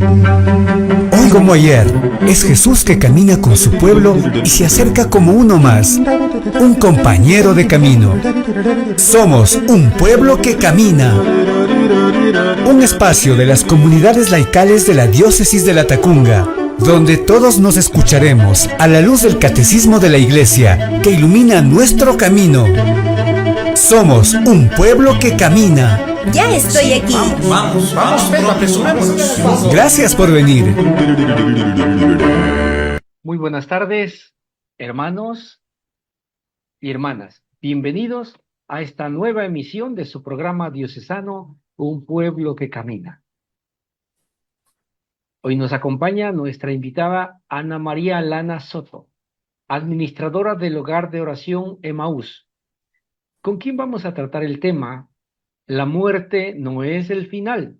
Hoy como ayer, es Jesús que camina con su pueblo y se acerca como uno más, un compañero de camino. Somos un pueblo que camina. Un espacio de las comunidades laicales de la diócesis de Latacunga, donde todos nos escucharemos a la luz del catecismo de la Iglesia que ilumina nuestro camino. Somos un pueblo que camina. Ya estoy aquí. Vamos, Pedro, apresurémonos. Gracias por venir. Muy buenas tardes, hermanos y hermanas. Bienvenidos a esta nueva emisión de su programa diocesano, Un Pueblo que Camina. Hoy nos acompaña nuestra invitada Ana María Lana Soto, administradora del Hogar de Oración Emaús, con quien vamos a tratar el tema: la muerte no es el final,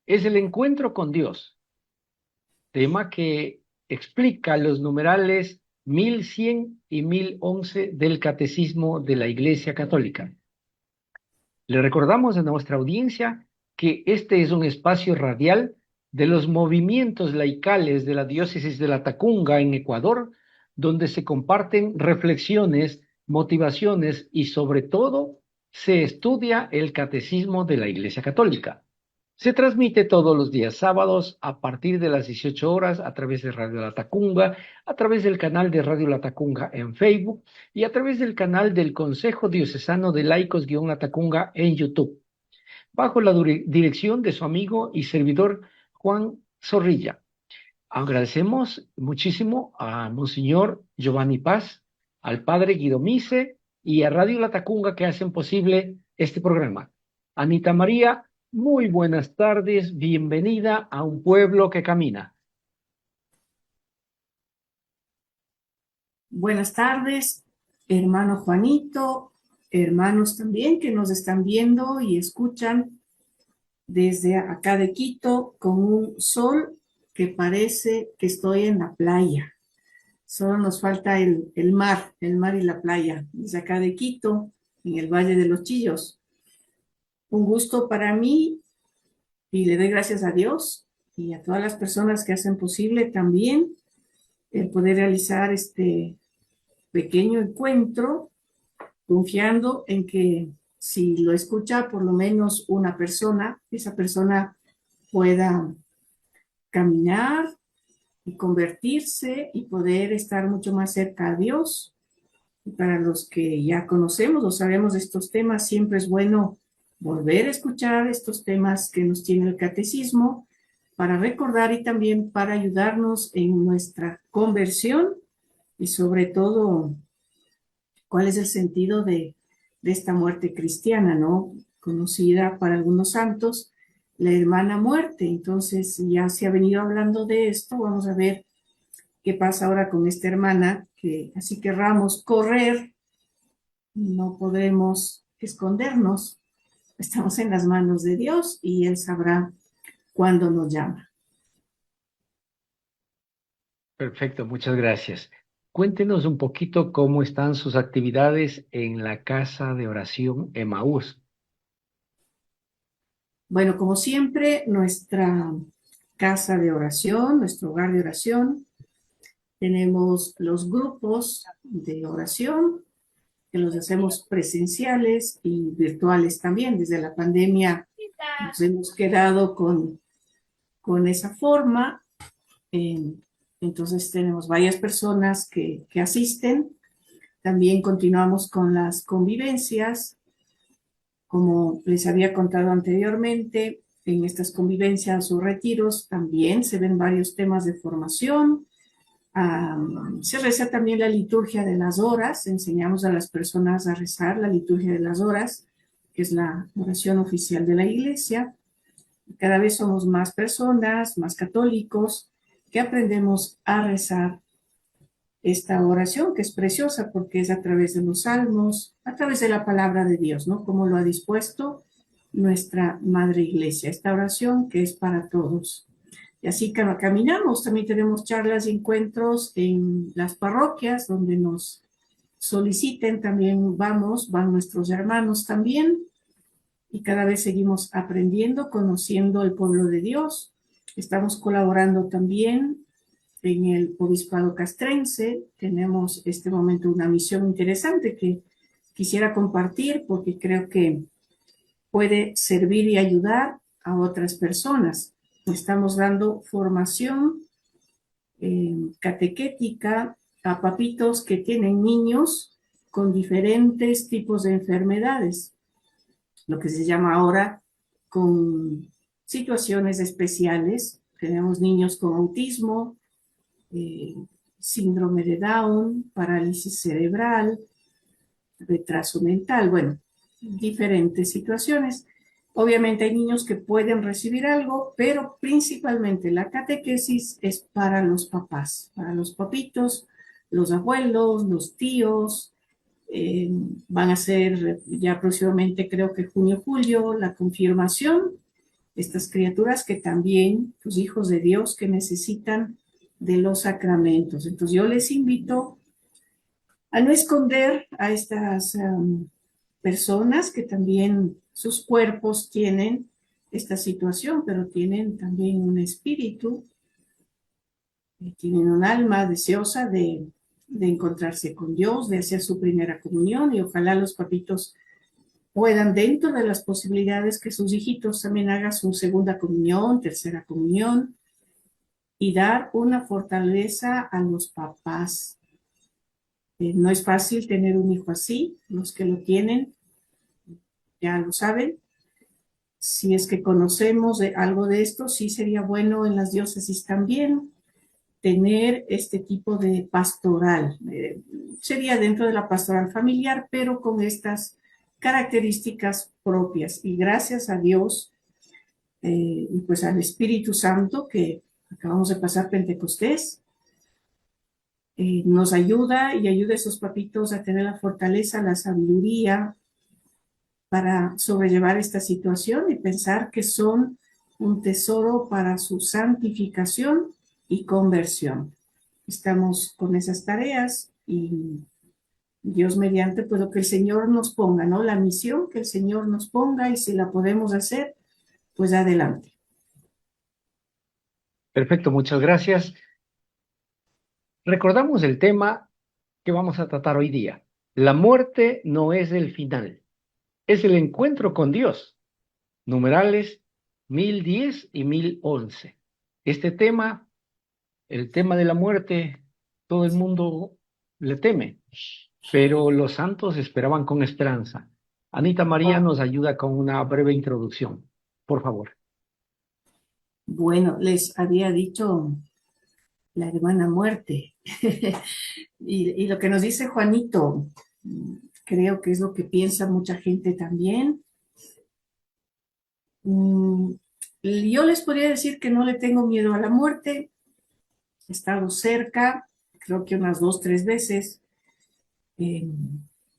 es el encuentro con Dios. Tema que explica los numerales 1100 y 1011 del Catecismo de la Iglesia Católica. Le recordamos a nuestra audiencia que este es un espacio radial de los movimientos laicales de la diócesis de Latacunga en Ecuador, donde se comparten reflexiones, motivaciones y sobre todo se estudia el Catecismo de la Iglesia Católica. Se transmite todos los días sábados a partir de las 18 horas a través de Radio Latacunga, a través del canal de Radio Latacunga en Facebook y a través del canal del Consejo Diocesano de Laicos-Latacunga en YouTube, bajo la dirección de su amigo y servidor Juan Zorrilla. Agradecemos muchísimo a Monseñor Giovanni Paz, al Padre Guido Mise y a Radio Latacunga que hacen posible este programa. Anita María, muy buenas tardes, bienvenida a Un Pueblo que Camina. Buenas tardes, hermano Juanito, hermanos también que nos están viendo y escuchan desde acá de Quito, con un sol que parece que estoy en la playa. Solo nos falta el mar y la playa, desde acá de Quito, en el Valle de los Chillos. Un gusto para mí y le doy gracias a Dios y a todas las personas que hacen posible también el poder realizar este pequeño encuentro, confiando en que si lo escucha por lo menos una persona, esa persona pueda caminar y convertirse y poder estar mucho más cerca a Dios. Y para los que ya conocemos o sabemos de estos temas, siempre es bueno volver a escuchar estos temas que nos tiene el catecismo para recordar y también para ayudarnos en nuestra conversión y sobre todo cuál es el sentido de esta muerte cristiana, ¿no? Conocida para algunos santos, la hermana muerte. Entonces ya se ha venido hablando de esto, vamos a ver qué pasa ahora con esta hermana, que así querramos correr, no podremos escondernos, estamos en las manos de Dios y Él sabrá cuándo nos llama. Perfecto, muchas gracias. Cuéntenos un poquito cómo están sus actividades en la Casa de Oración Emaús. Bueno, como siempre, nuestra casa de oración, nuestro hogar de oración, tenemos los grupos de oración, que los hacemos presenciales y virtuales también. Desde la pandemia nos hemos quedado con esa forma. Entonces tenemos varias personas que asisten. También continuamos con las convivencias. Como les había contado anteriormente, en estas convivencias o retiros también se ven varios temas de formación. Se reza también la liturgia de las horas, enseñamos a las personas a rezar la liturgia de las horas, que es la oración oficial de la Iglesia. Cada vez somos más personas, más católicos, que aprendemos a rezar esta oración, que es preciosa porque es a través de los salmos, a través de la palabra de Dios, ¿no? Como lo ha dispuesto nuestra Madre Iglesia, esta oración que es para todos. Y así que caminamos, también tenemos charlas y encuentros en las parroquias donde nos soliciten, también van nuestros hermanos también, y cada vez seguimos aprendiendo, conociendo el pueblo de Dios, Estamos colaborando también en el Obispado Castrense. Tenemos este momento una misión interesante que quisiera compartir porque creo que puede servir y ayudar a otras personas. Estamos dando formación catequética a papitos que tienen niños con diferentes tipos de enfermedades, lo que se llama ahora con situaciones especiales. Tenemos niños con autismo, síndrome de Down, parálisis cerebral, retraso mental, bueno, diferentes situaciones. Obviamente hay niños que pueden recibir algo, pero principalmente la catequesis es para los papás, para los papitos, los abuelos, los tíos. Van a ser ya próximamente, creo que junio, julio, la confirmación. Estas criaturas que también, los hijos de Dios que necesitan de los sacramentos. Entonces yo les invito a no esconder a estas personas que también sus cuerpos tienen esta situación, pero tienen también un espíritu, tienen un alma deseosa de encontrarse con Dios, de hacer su primera comunión, y ojalá los papitos puedan, dentro de las posibilidades, que sus hijitos también hagan su segunda comunión, tercera comunión, y dar una fortaleza a los papás. No es fácil tener un hijo así, los que lo tienen ya lo saben. Si es que conocemos algo de esto, sí sería bueno en las diócesis también tener este tipo de pastoral. Sería dentro de la pastoral familiar, pero con estas características propias. Y gracias a Dios y pues al Espíritu Santo, que acabamos de pasar Pentecostés, nos ayuda y ayuda a esos papitos a tener la fortaleza, la sabiduría para sobrellevar esta situación y pensar que son un tesoro para su santificación y conversión. Estamos con esas tareas y Dios mediante, pues lo que el Señor nos ponga, ¿no? La misión que el Señor nos ponga, y si la podemos hacer, pues adelante. Perfecto, muchas gracias. Recordamos el tema que vamos a tratar hoy día. La muerte no es el final, es el encuentro con Dios. Numerales 1010 y 1011. Este tema, el tema de la muerte, todo el mundo le teme, pero los santos esperaban con esperanza. Anita María nos ayuda con una breve introducción, por favor. Bueno, les había dicho la hermana muerte. y lo que nos dice Juanito, creo que es lo que piensa mucha gente también. Yo les podría decir que no le tengo miedo a la muerte. He estado cerca, creo que unas 2, 3 veces.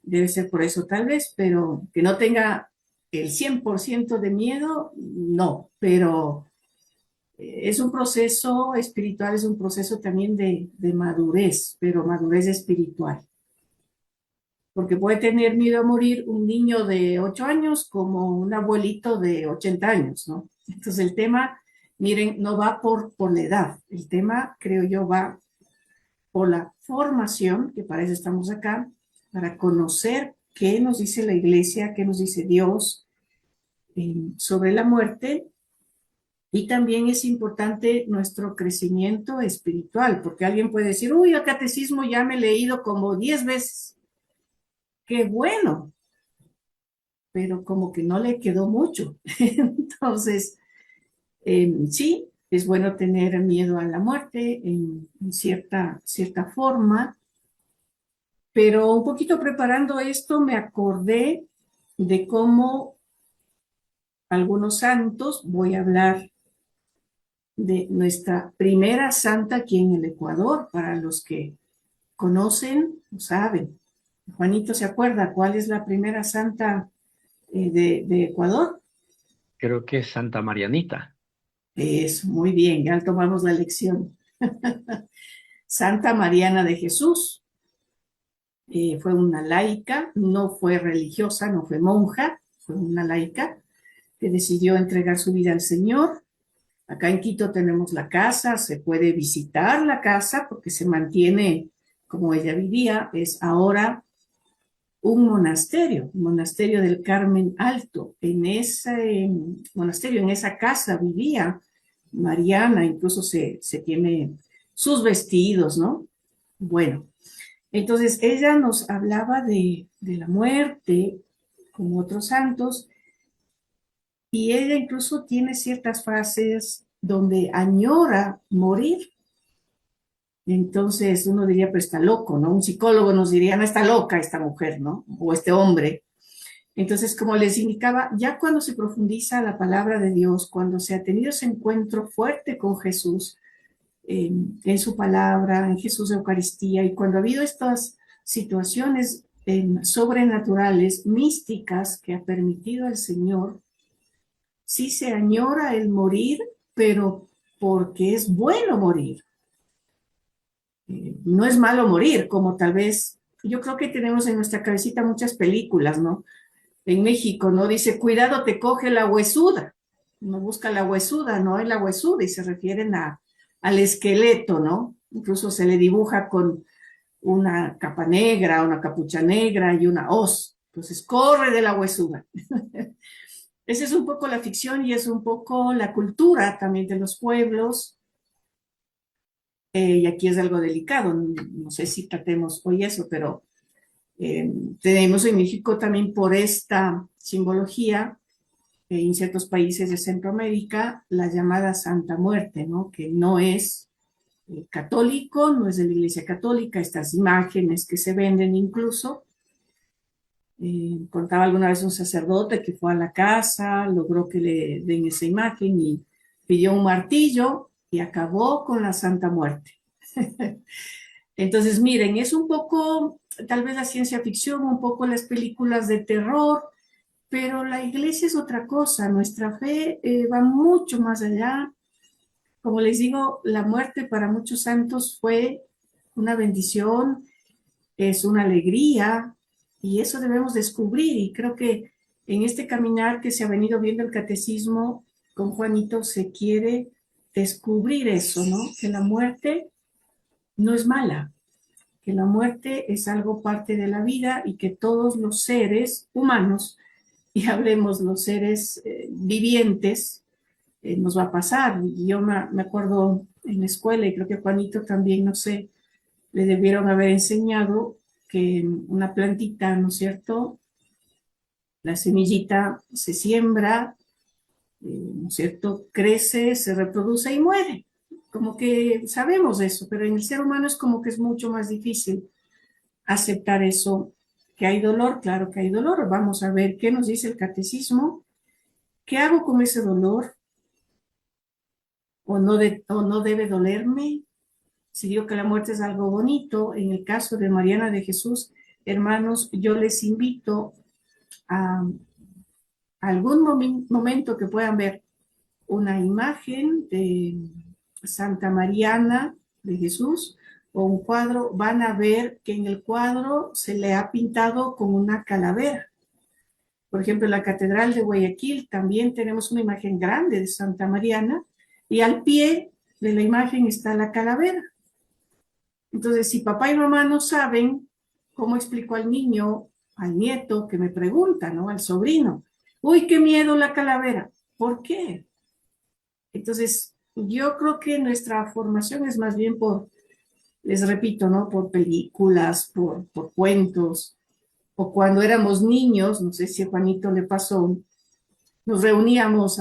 Debe ser por eso tal vez, pero que no tenga el 100% de miedo, no. Pero es un proceso espiritual, es un proceso también de madurez, pero madurez espiritual. Porque puede tener miedo a morir un niño de 8 años como un abuelito de 80 años, ¿no? Entonces el tema, miren, no va por la edad. El tema, creo yo, va por la formación, que para eso estamos acá, para conocer qué nos dice la Iglesia, qué nos dice Dios sobre la muerte. Y también es importante nuestro crecimiento espiritual, porque alguien puede decir, uy, el catecismo ya me he leído como 10 veces. ¡Qué bueno! Pero como que no le quedó mucho. Entonces, sí, es bueno tener miedo a la muerte en cierta forma, pero un poquito preparando esto me acordé de cómo algunos santos, voy a hablar de nuestra primera santa aquí en el Ecuador, para los que conocen, lo saben. Juanito se acuerda cuál es la primera santa de Ecuador. Creo que es Santa Marianita. Eso, muy bien, ya tomamos la lección. Santa Mariana de Jesús. Fue una laica, no fue religiosa, no fue monja, fue una laica que decidió entregar su vida al Señor Acá en Quito tenemos la casa, se puede visitar la casa porque se mantiene como ella vivía, es ahora un monasterio del Carmen Alto. En ese monasterio, en esa casa vivía Mariana, incluso se tiene sus vestidos, ¿no? Bueno, entonces ella nos hablaba de la muerte, como otros santos, y ella incluso tiene ciertas frases donde añora morir. Entonces uno diría, pero está loco, ¿no? Un psicólogo nos diría, no, está loca esta mujer, ¿no? O este hombre. Entonces, como les indicaba, ya cuando se profundiza la palabra de Dios, cuando se ha tenido ese encuentro fuerte con Jesús, en su palabra, en Jesús de Eucaristía, y cuando ha habido estas situaciones sobrenaturales, místicas, que ha permitido el Señor, sí se añora el morir, pero porque es bueno morir. No es malo morir, como tal vez, yo creo que tenemos en nuestra cabecita muchas películas, ¿no? En México, ¿no? Dice, cuidado, te coge la huesuda. Uno busca la huesuda, no es la huesuda, y se refieren al esqueleto, ¿no? Incluso se le dibuja con una capa negra, una capucha negra y una hoz. Entonces, corre de la huesuda. Esa es un poco la ficción y es un poco la cultura también de los pueblos. Y aquí es algo delicado, no sé si tratemos hoy eso, pero tenemos en México también por esta simbología, en ciertos países de Centroamérica, la llamada Santa Muerte, ¿no? Que no es católico, no es de la Iglesia Católica, estas imágenes que se venden incluso. Contaba alguna vez un sacerdote que fue a la casa, logró que le den esa imagen y pidió un martillo y acabó con la Santa Muerte. Entonces, miren, es un poco, tal vez la ciencia ficción, un poco las películas de terror, pero la iglesia es otra cosa, nuestra fe va mucho más allá. Como les digo, la muerte para muchos santos fue una bendición, es una alegría, y eso debemos descubrir, y creo que en este caminar que se ha venido viendo el catecismo con Juanito se quiere descubrir eso, ¿no? Que la muerte no es mala, que la muerte es algo parte de la vida y que todos los seres humanos, y hablemos los seres vivientes, nos va a pasar. Y yo me acuerdo en la escuela, y creo que Juanito también, no sé, le debieron haber enseñado que una plantita, ¿no es cierto? La semillita se siembra, ¿no es cierto? Crece, se reproduce y muere. Como que sabemos eso, pero en el ser humano es como que es mucho más difícil aceptar eso. Que hay dolor, claro que hay dolor. Vamos a ver qué nos dice el catecismo. ¿Qué hago con ese dolor? ¿O no debe dolerme? Si digo que la muerte es algo bonito, en el caso de Mariana de Jesús, hermanos, yo les invito a algún momento que puedan ver una imagen de Santa Mariana de Jesús o un cuadro, van a ver que en el cuadro se le ha pintado con una calavera. Por ejemplo, en la Catedral de Guayaquil también tenemos una imagen grande de Santa Mariana y al pie de la imagen está la calavera. Entonces, si papá y mamá no saben, ¿cómo explico al niño, al nieto que me pregunta, ¿no? Al sobrino. Uy, qué miedo la calavera. ¿Por qué? Entonces, yo creo que nuestra formación es más bien les repito, ¿no? Por películas, por cuentos, o cuando éramos niños, no sé si a Juanito le pasó, nos reuníamos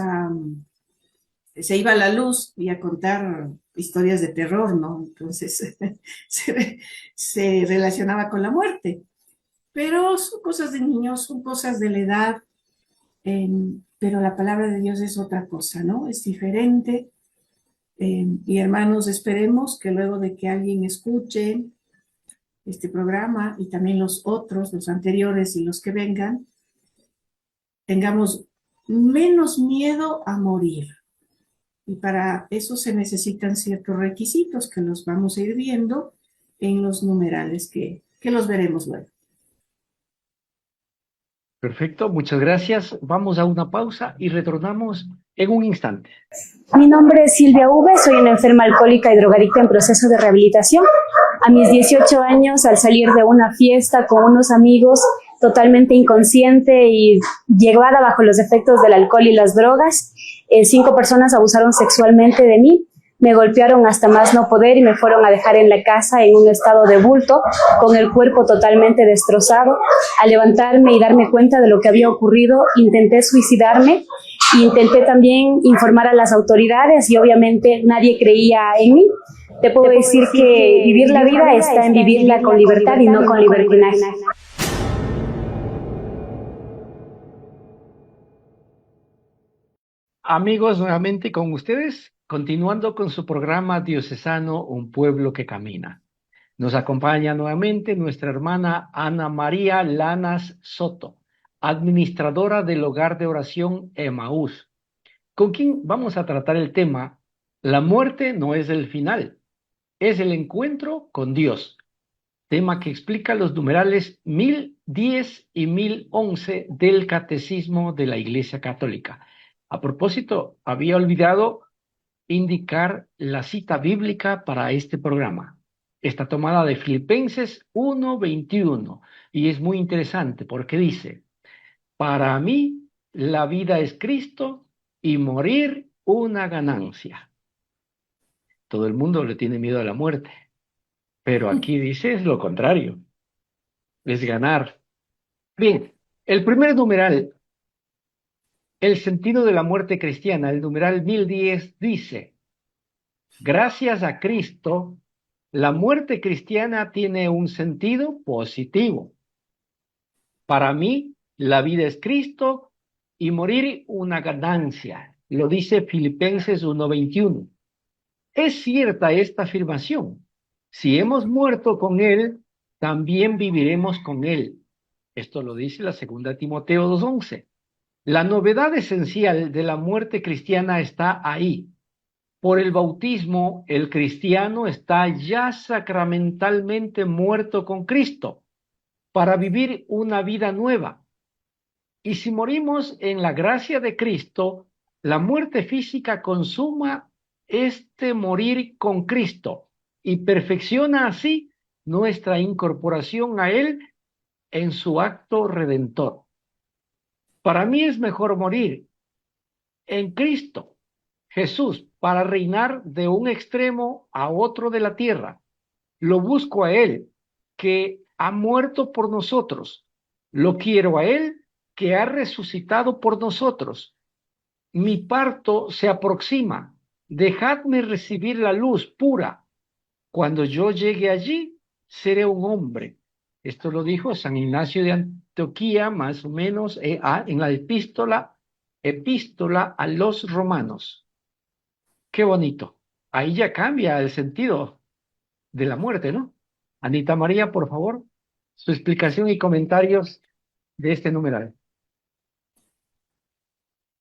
se iba la luz y a contar historias de terror, ¿no? Entonces se relacionaba con la muerte. Pero son cosas de niños, son cosas de la edad, pero la palabra de Dios es otra cosa, ¿no? Es diferente. Y hermanos, esperemos que luego de que alguien escuche este programa y también los otros, los anteriores y los que vengan, tengamos menos miedo a morir. Y para eso se necesitan ciertos requisitos que los vamos a ir viendo en los numerales que los veremos luego. Perfecto, muchas gracias. Vamos a una pausa y retornamos en un instante. Mi nombre es Silvia V, soy una enferma alcohólica y drogadicta en proceso de rehabilitación. A mis 18 años, al salir de una fiesta con unos amigos, totalmente inconsciente y llevada bajo los efectos del alcohol y las drogas, 5 personas abusaron sexualmente de mí, me golpearon hasta más no poder y me fueron a dejar en la casa en un estado de bulto, con el cuerpo totalmente destrozado. Al levantarme y darme cuenta de lo que había ocurrido, intenté suicidarme. Intenté también informar a las autoridades y obviamente nadie creía en mí. Te puedo decir que vivir la vida está en vivirla con libertad y no con libertinaje. Amigos, nuevamente con ustedes, continuando con su programa diocesano Un Pueblo que Camina. Nos acompaña nuevamente nuestra hermana Ana María Lanas Soto, administradora del Hogar de Oración Emaús, con quien vamos a tratar el tema: la muerte no es el final, es el encuentro con Dios. Tema que explica los numerales 1010 y 1011 del Catecismo de la Iglesia Católica. A propósito, había olvidado indicar la cita bíblica para este programa. Está tomada de Filipenses 1:21 y es muy interesante porque dice: para mí la vida es Cristo y morir una ganancia. Todo el mundo le tiene miedo a la muerte, pero aquí dice es lo contrario, es ganar. Bien, el primer numeral, el sentido de la muerte cristiana, el numeral 1010 dice: gracias a Cristo, la muerte cristiana tiene un sentido positivo. Para mí, la vida es Cristo y morir una ganancia. Lo dice Filipenses 1:21. Es cierta esta afirmación. Si hemos muerto con Él, también viviremos con Él. Esto lo dice la segunda Timoteo 2:11. La novedad esencial de la muerte cristiana está ahí. Por el bautismo, el cristiano está ya sacramentalmente muerto con Cristo para vivir una vida nueva. Y si morimos en la gracia de Cristo, la muerte física consuma este morir con Cristo y perfecciona así nuestra incorporación a Él en su acto redentor. Para mí es mejor morir en Cristo Jesús para reinar de un extremo a otro de la tierra. Lo busco a Él, que ha muerto por nosotros. Lo quiero a Él, que ha resucitado por nosotros. Mi parto se aproxima. Dejadme recibir la luz pura. Cuando yo llegue allí, seré un hombre. Esto lo dijo San Ignacio de Antioquía, más o menos, en la epístola a los romanos. Qué bonito. Ahí ya cambia el sentido de la muerte, ¿no? Anita María, por favor, su explicación y comentarios de este numeral.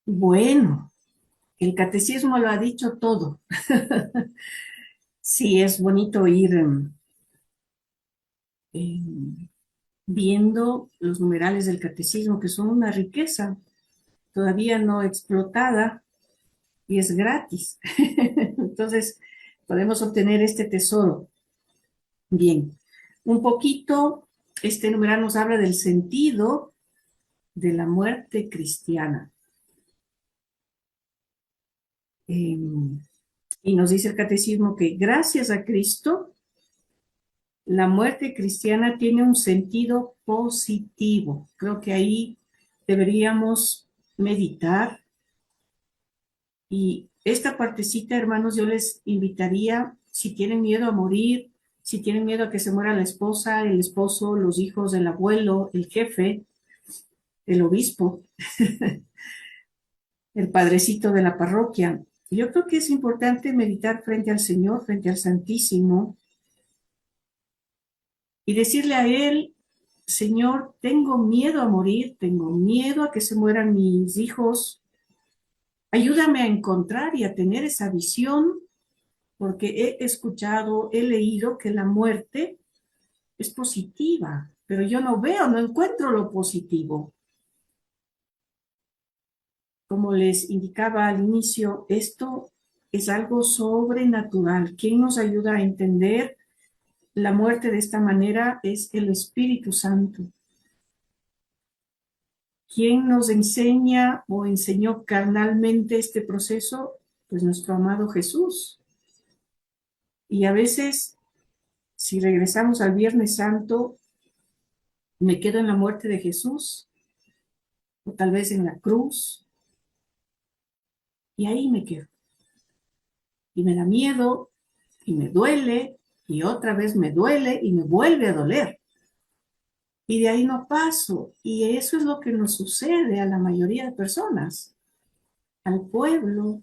Bueno, el catecismo lo ha dicho todo. Sí, es bonito ir viendo los numerales del catecismo, que son una riqueza todavía no explotada y es gratis. Entonces, podemos obtener este tesoro. Bien, un poquito, este numeral nos habla del sentido de la muerte cristiana. Y nos dice el catecismo que gracias a Cristo, la muerte cristiana tiene un sentido positivo. Creo que ahí deberíamos meditar. Y esta partecita, hermanos, yo les invitaría, si tienen miedo a morir, si tienen miedo a que se muera la esposa, el esposo, los hijos, el abuelo, el jefe, el obispo, el padrecito de la parroquia. Yo creo que es importante meditar frente al Señor, frente al Santísimo, y decirle a Él: Señor, tengo miedo a morir, tengo miedo a que se mueran mis hijos. Ayúdame a encontrar y a tener esa visión, porque he escuchado, he leído que la muerte es positiva, pero yo no veo, no encuentro lo positivo. como les indicaba al inicio, esto es algo sobrenatural. ¿Quién nos ayuda a entender la muerte de esta manera? Es el Espíritu Santo. ¿Quién nos enseña o enseñó carnalmente este proceso? Pues nuestro amado Jesús. Y a veces, si regresamos al Viernes Santo, me quedo en la muerte de Jesús, o tal vez en la cruz, y ahí me quedo. Y me da miedo, y me duele, y otra vez me duele, y me vuelve a doler. Y de ahí no paso. Y eso es lo que nos sucede a la mayoría de personas, al pueblo.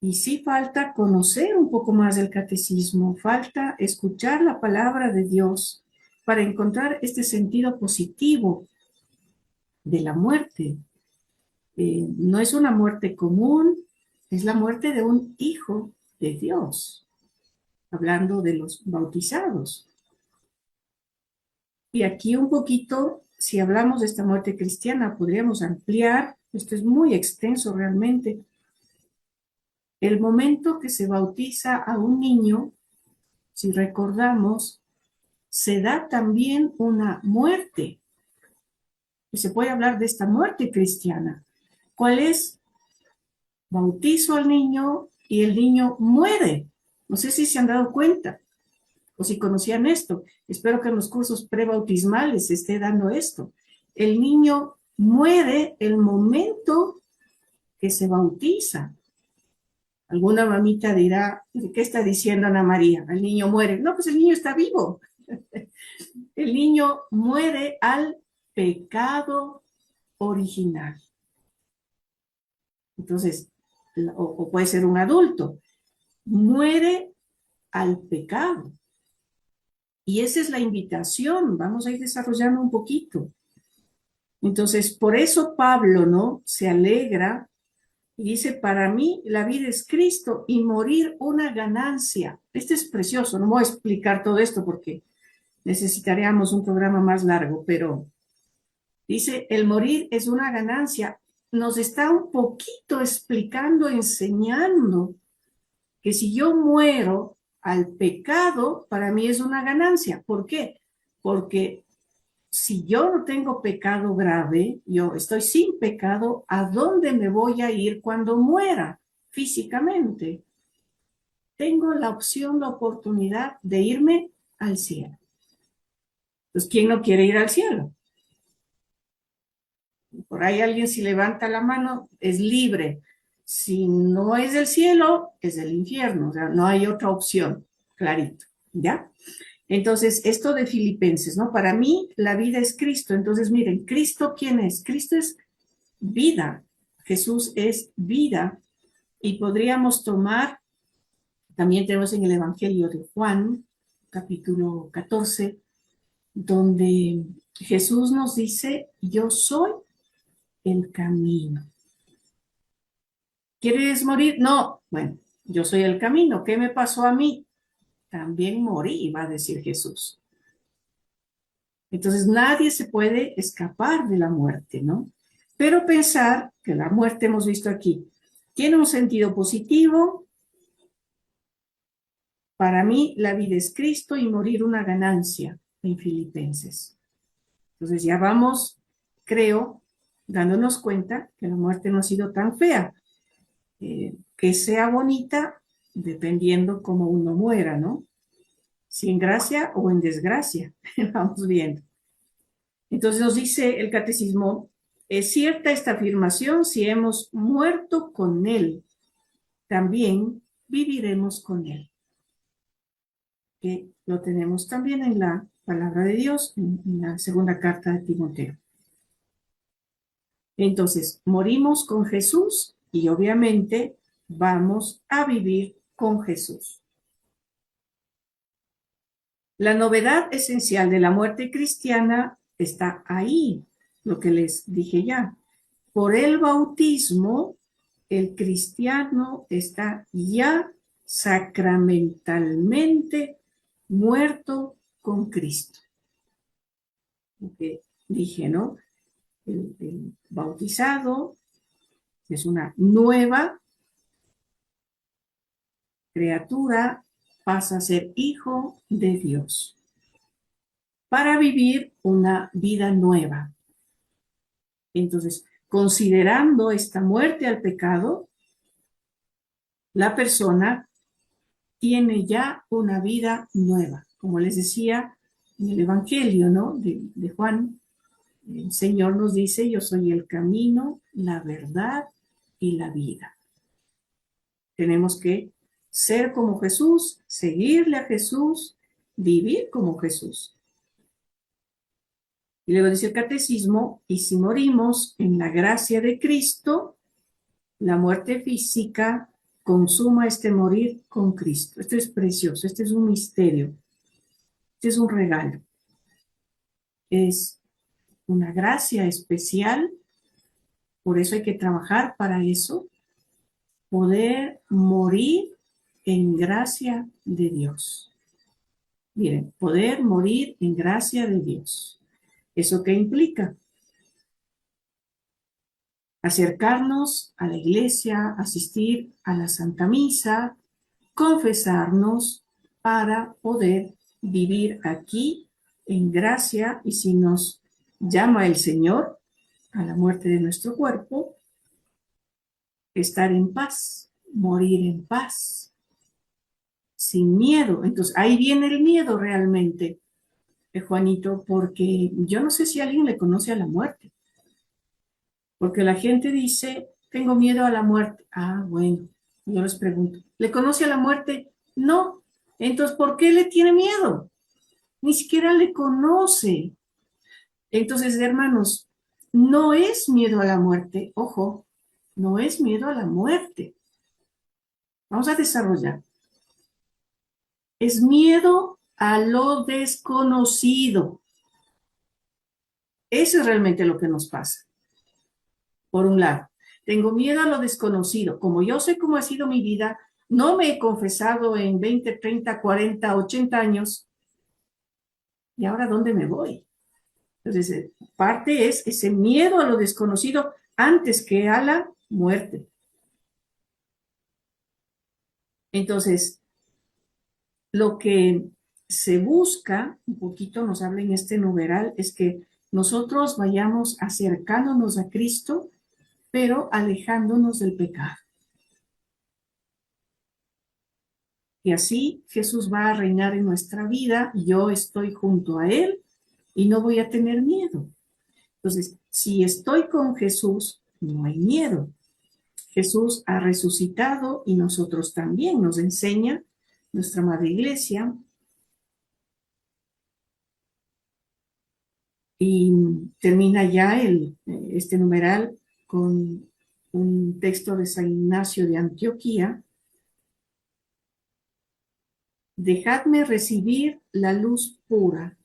Y sí falta conocer un poco más del catecismo, falta escuchar la palabra de Dios para encontrar este sentido positivo de la muerte. No es una muerte común, es la muerte de un hijo de Dios, hablando de los bautizados. Y aquí un poquito, si hablamos de esta muerte cristiana, podríamos ampliar, esto es muy extenso realmente. El momento que se bautiza a un niño, si recordamos, se da también una muerte. Y se puede hablar de esta muerte cristiana. ¿Cuál es? Bautizo al niño y el niño muere. No sé si se han dado cuenta o si conocían esto. Espero que en los cursos prebautismales se esté dando esto. El niño muere el momento que se bautiza. Alguna mamita dirá, ¿qué está diciendo Ana María? El niño muere. No, pues el niño está vivo. El niño muere al pecado original. Entonces, o puede ser un adulto, muere al pecado. Y esa es la invitación, vamos a ir desarrollando un poquito. Entonces, por eso Pablo, ¿no? Se alegra y dice, para mí la vida es Cristo y morir una ganancia. Este es precioso, no voy a explicar todo esto porque necesitaríamos un programa más largo, pero dice, el morir es una ganancia. Nos está un poquito explicando, enseñando que si yo muero al pecado, para mí es una ganancia. ¿Por qué? Porque si yo no tengo pecado grave, yo estoy sin pecado, ¿a dónde me voy a ir cuando muera físicamente? Tengo la opción, la oportunidad de irme al cielo. Entonces, ¿quién no quiere ir al cielo? Por ahí alguien si levanta la mano, es libre. Si no es del cielo, es del infierno. O sea, no hay otra opción, clarito, ¿ya? Entonces, esto de Filipenses, ¿no? Para mí, la vida es Cristo. Entonces, miren, ¿Cristo quién es? Cristo es vida. Jesús es vida. Y podríamos tomar, también tenemos en el Evangelio de Juan, capítulo 14, donde Jesús nos dice, yo soy el camino. ¿Quieres morir? No. Bueno, yo soy el camino. ¿Qué me pasó a mí? También morí, va a decir Jesús. Entonces nadie se puede escapar de la muerte, ¿no? Pero pensar que la muerte, hemos visto aquí, tiene un sentido positivo. Para mí la vida es Cristo y morir una ganancia en Filipenses. Entonces ya vamos, creo, dándonos cuenta que la muerte no ha sido tan fea. Que sea bonita dependiendo cómo uno muera, ¿no? Si en gracia o en desgracia, vamos viendo. Entonces nos dice el catecismo, es cierta esta afirmación, si hemos muerto con él, también viviremos con él. Que lo tenemos también en la palabra de Dios, en la segunda carta de Timoteo. Entonces, morimos con Jesús y obviamente vamos a vivir con Jesús. La novedad esencial de la muerte cristiana está ahí, lo que les dije ya. Por el bautismo, el cristiano está ya sacramentalmente muerto con Cristo. Lo que dije, ¿no? el bautizado es una nueva criatura, pasa a ser hijo de Dios para vivir una vida nueva. Entonces, considerando esta muerte al pecado, la persona tiene ya una vida nueva. Como les decía en el Evangelio, ¿no? de Juan, el Señor nos dice: yo soy el camino, la verdad y la vida. Tenemos que ser como Jesús, seguirle a Jesús, vivir como Jesús. Y luego dice el catecismo: y si morimos en la gracia de Cristo, la muerte física consuma este morir con Cristo. Esto es precioso, este es un misterio, este es un regalo. Es una gracia especial, por eso hay que trabajar para eso, poder morir en gracia de Dios. Miren, poder morir en gracia de Dios. ¿Eso qué implica? Acercarnos a la iglesia, asistir a la Santa Misa, confesarnos para poder vivir aquí en gracia, y si nos llama el Señor a la muerte de nuestro cuerpo, estar en paz, morir en paz, sin miedo. Entonces ahí viene el miedo realmente, Juanito, porque yo no sé si alguien le conoce a la muerte, porque la gente dice: tengo miedo a la muerte. Ah, bueno, yo les pregunto: ¿le conoce a la muerte? No. Entonces, ¿por qué le tiene miedo? Ni siquiera le conoce. Entonces, hermanos, no es miedo a la muerte, ojo, no es miedo a la muerte. Vamos a desarrollar. Es miedo a lo desconocido. Eso es realmente lo que nos pasa. Por un lado, tengo miedo a lo desconocido. Como yo sé cómo ha sido mi vida, no me he confesado en 20, 30, 40, 80 años. ¿Y ahora dónde me voy? Entonces, parte es ese miedo a lo desconocido antes que a la muerte. Entonces, lo que se busca, un poquito nos habla en este numeral, es que nosotros vayamos acercándonos a Cristo, pero alejándonos del pecado. Y así Jesús va a reinar en nuestra vida, yo estoy junto a Él y no voy a tener miedo. Entonces, si estoy con Jesús, no hay miedo. Jesús ha resucitado y nosotros también, nos enseña nuestra Madre Iglesia. Y termina ya este numeral con un texto de San Ignacio de Antioquía. Dejadme recibir la luz pura.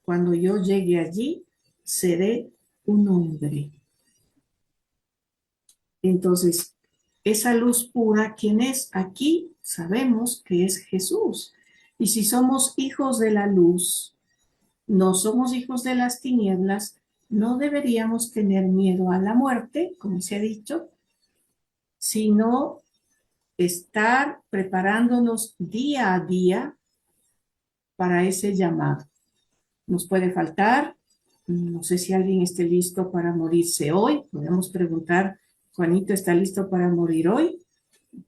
Cuando yo llegue allí, seré un hombre. Entonces, esa luz pura, ¿quién es? Aquí sabemos que es Jesús. Y si somos hijos de la luz, no somos hijos de las tinieblas, no deberíamos tener miedo a la muerte, como se ha dicho, sino estar preparándonos día a día para ese llamado. Nos puede faltar, no sé si alguien esté listo para morirse hoy. Podemos preguntar: Juanito, ¿está listo para morir hoy?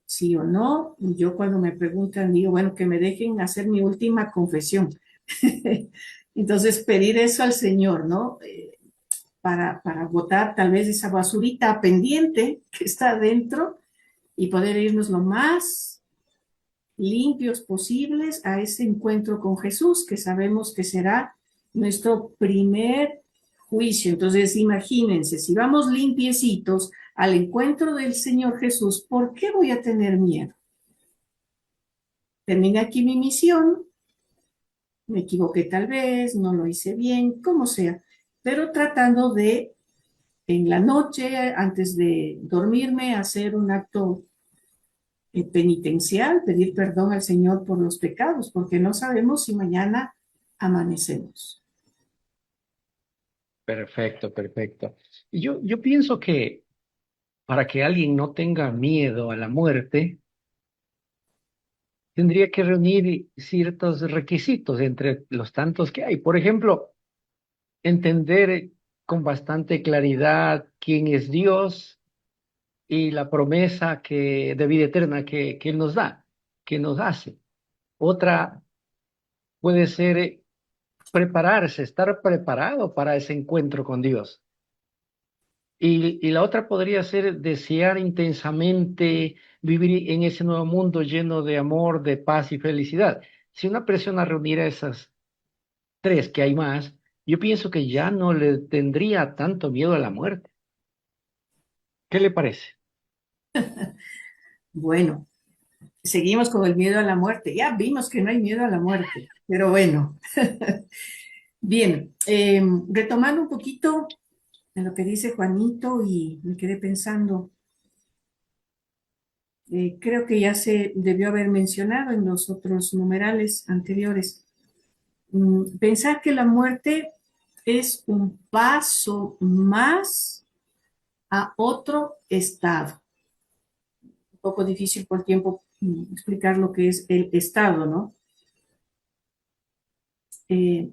Sí o no. Yo cuando me preguntan digo: bueno, que me dejen hacer mi última confesión. Entonces pedir eso al Señor, ¿no? Para botar tal vez esa basurita pendiente que está adentro y poder irnos lo más limpios posibles a ese encuentro con Jesús, que sabemos que será nuestro primer juicio. Entonces, imagínense, si vamos limpiecitos al encuentro del Señor Jesús, ¿por qué voy a tener miedo? Terminé aquí mi misión, me equivoqué tal vez, no lo hice bien, como sea, pero tratando de, en la noche, antes de dormirme, hacer un acto penitencial, pedir perdón al Señor por los pecados, porque no sabemos si mañana amanecemos. Perfecto, perfecto. Y yo pienso que para que alguien no tenga miedo a la muerte, tendría que reunir ciertos requisitos entre los tantos que hay. Por ejemplo, entender con bastante claridad quién es Dios y la promesa de vida eterna que Él nos da, que nos hace. Otra puede ser prepararse, estar preparado para ese encuentro con Dios. Y la otra podría ser desear intensamente vivir en ese nuevo mundo lleno de amor, de paz y felicidad. Si una persona reuniera esas tres que hay más, yo pienso que ya no le tendría tanto miedo a la muerte. ¿Qué le parece? Bueno, seguimos con el miedo a la muerte. Ya vimos que no hay miedo a la muerte, pero bueno. Bien, retomando un poquito en lo que dice Juanito y me quedé pensando, creo que ya se debió haber mencionado en los otros numerales anteriores. Pensar que la muerte es un paso más a otro estado. Un poco difícil por tiempo explicar lo que es el estado, ¿no?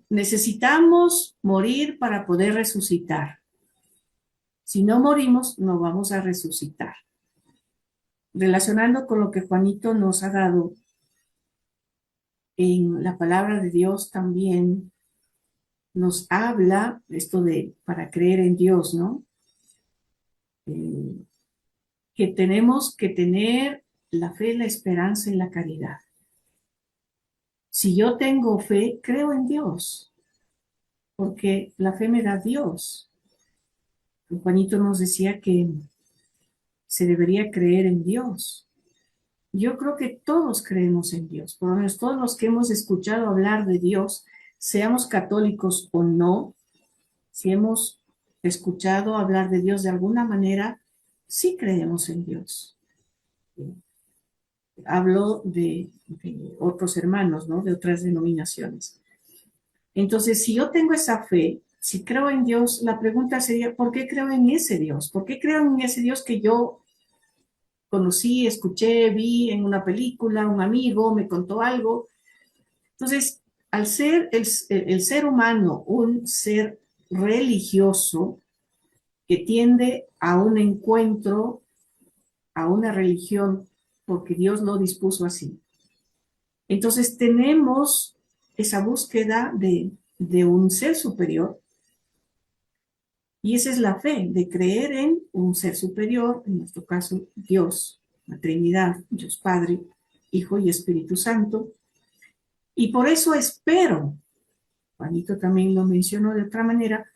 Necesitamos morir para poder resucitar. Si no morimos, no vamos a resucitar. Relacionando con lo que Juanito nos ha dado en la palabra de Dios también nos habla esto de para creer en Dios, ¿no? Que tenemos que tener la fe, la esperanza y la caridad. Si yo tengo fe, creo en Dios, porque la fe me da Dios. Juanito nos decía que se debería creer en Dios. Yo creo que todos creemos en Dios, por lo menos todos los que hemos escuchado hablar de Dios, seamos católicos o no, si hemos escuchado hablar de Dios de alguna manera, sí creemos en Dios. Hablo de otros hermanos, ¿no? De otras denominaciones. Entonces, si yo tengo esa fe, si creo en Dios, la pregunta sería, ¿por qué creo en ese Dios? ¿Por qué creo en ese Dios que yo conocí, escuché, vi en una película, un amigo me contó algo? Entonces, al ser el ser humano un ser religioso que tiende a un encuentro, a una religión, porque Dios lo dispuso así. Entonces tenemos esa búsqueda de un ser superior y esa es la fe, de creer en un ser superior, en nuestro caso Dios, la Trinidad, Dios Padre, Hijo y Espíritu Santo. Y por eso espero, Juanito también lo mencionó de otra manera,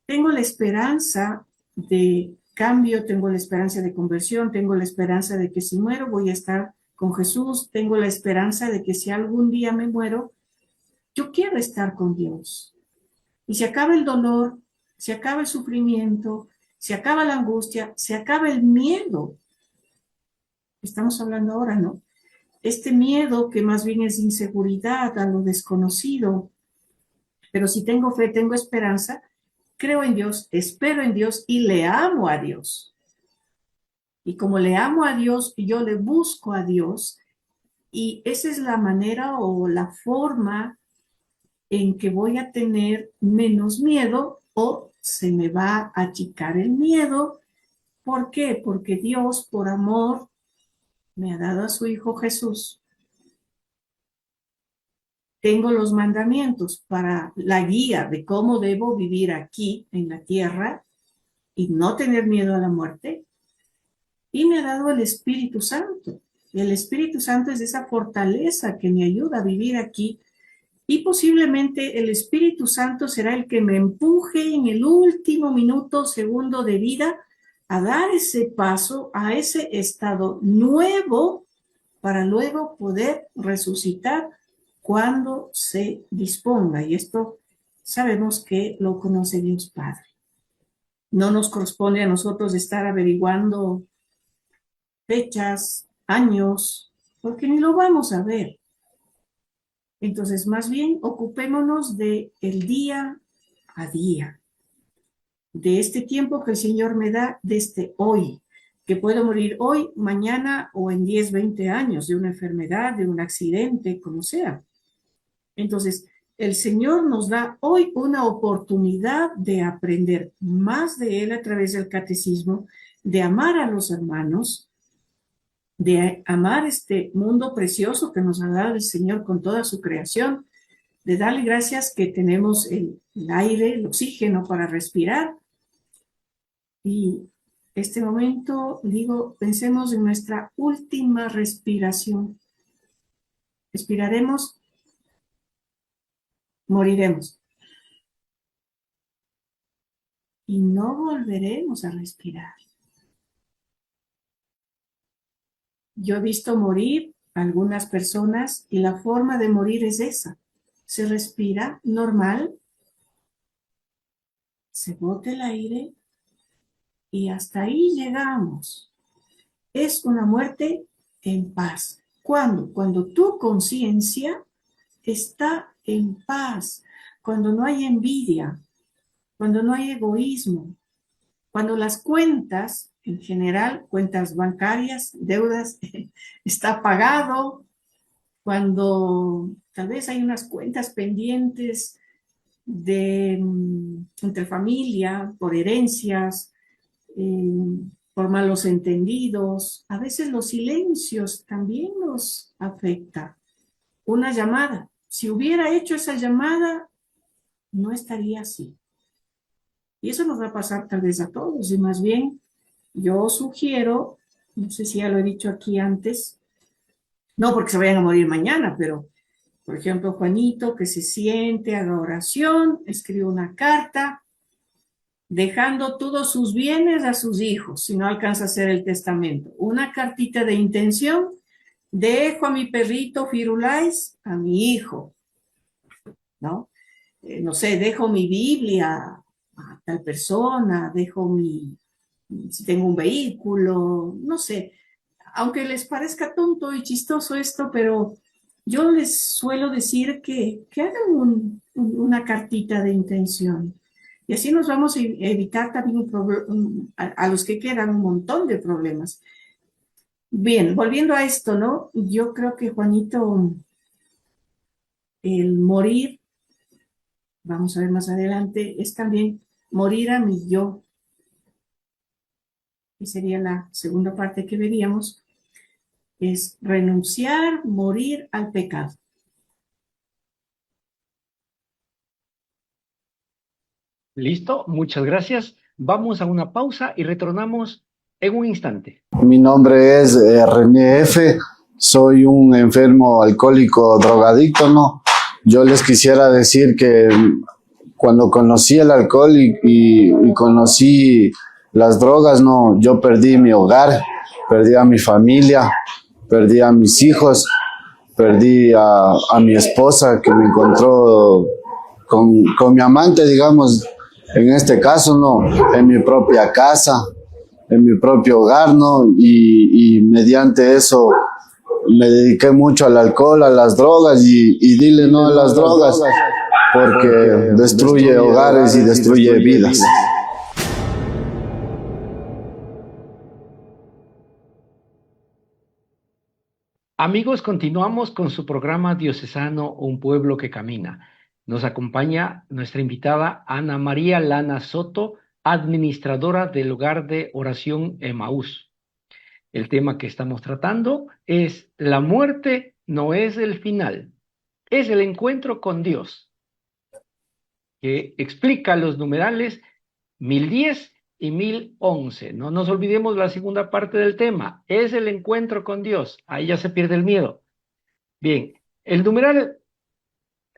tengo la esperanza de cambio, tengo la esperanza de conversión, tengo la esperanza de que si muero voy a estar con Jesús, tengo la esperanza de que si algún día me muero, yo quiero estar con Dios. Y se acaba el dolor, se acaba el sufrimiento, se acaba la angustia, se acaba el miedo. Estamos hablando ahora, ¿no? Este miedo que más bien es inseguridad a lo desconocido. Pero si tengo fe, tengo esperanza, creo en Dios, espero en Dios y le amo a Dios. Y como le amo a Dios, yo le busco a Dios. Y esa es la manera o la forma en que voy a tener menos miedo o se me va a achicar el miedo. ¿Por qué? Porque Dios, por amor, me ha dado a su Hijo Jesús. Tengo los mandamientos para la guía de cómo debo vivir aquí en la tierra y no tener miedo a la muerte. Y me ha dado el Espíritu Santo. El Espíritu Santo es esa fortaleza que me ayuda a vivir aquí. Y posiblemente el Espíritu Santo será el que me empuje en el último minuto, segundo de vida, a dar ese paso a ese estado nuevo para luego poder resucitar cuando se disponga. Y esto sabemos que lo conoce Dios Padre. No nos corresponde a nosotros estar averiguando fechas, años, porque ni lo vamos a ver. Entonces, más bien, ocupémonos de el día a día. de este tiempo que el Señor me da desde hoy, que puedo morir hoy, mañana o en 10, 20 años de una enfermedad, de un accidente, como sea. Entonces, el Señor nos da hoy una oportunidad de aprender más de Él a través del catecismo, de amar a los hermanos, de amar este mundo precioso que nos ha dado el Señor con toda su creación, de darle gracias que tenemos el aire, el oxígeno para respirar. Y este momento, digo, pensemos en nuestra última respiración. Respiraremos, moriremos. Y no volveremos a respirar. Yo he visto morir a algunas personas y la forma de morir es esa. Se respira normal, se bota el aire y hasta ahí llegamos. Es una muerte en paz. ¿Cuándo? Cuando tu conciencia está en paz, cuando no hay envidia, cuando no hay egoísmo, cuando las cuentas, en general, cuentas bancarias, deudas, está pagado, cuando tal vez hay unas cuentas pendientes de entre familia, por herencias, por malos entendidos. A veces los silencios también nos afectan. Una llamada. Si hubiera hecho esa llamada, no estaría así. Y eso nos va a pasar tal vez a todos. Y más bien, yo sugiero, no sé si ya lo he dicho aquí antes, no porque se vayan a morir mañana, pero, por ejemplo, Juanito, que se siente, haga oración, escribe una carta, dejando todos sus bienes a sus hijos, si no alcanza a hacer el testamento. Una cartita de intención, dejo a mi perrito Firulais, a mi hijo, ¿no? No sé, dejo mi Biblia a tal persona, si tengo un vehículo, no sé. Aunque les parezca tonto y chistoso esto, pero yo les suelo decir que hagan una cartita de intención. Y así nos vamos a evitar también a los que quedan un montón de problemas. Bien, volviendo a esto, ¿no? Yo creo que, Juanito, el morir, vamos a ver más adelante, es también morir a mi yo. Y sería la segunda parte que veríamos, es renunciar, morir al pecado. Listo, muchas gracias. Vamos a una pausa y retornamos en un instante. Mi nombre es René F. Soy un enfermo alcohólico drogadicto, ¿no? Yo les quisiera decir que cuando conocí el alcohol y conocí las drogas, ¿no? Yo perdí mi hogar, perdí a mi familia, perdí a mis hijos, perdí a mi esposa que me encontró con mi amante, digamos, en este caso, ¿no? En mi propia casa, en mi propio hogar, ¿no? Y mediante eso me dediqué mucho al alcohol, a las drogas y dile no a las drogas porque destruye hogares y destruye vidas. Amigos, continuamos con su programa diocesano Un Pueblo que Camina. Nos acompaña nuestra invitada Ana María Lana Soto, administradora del Hogar de Oración Emaús. El tema que estamos tratando es: la muerte no es el final, es el encuentro con Dios, que explica los numerales 1010 y 1011. No nos olvidemos la segunda parte del tema, es el encuentro con Dios. Ahí ya se pierde el miedo. Bien, el numeral,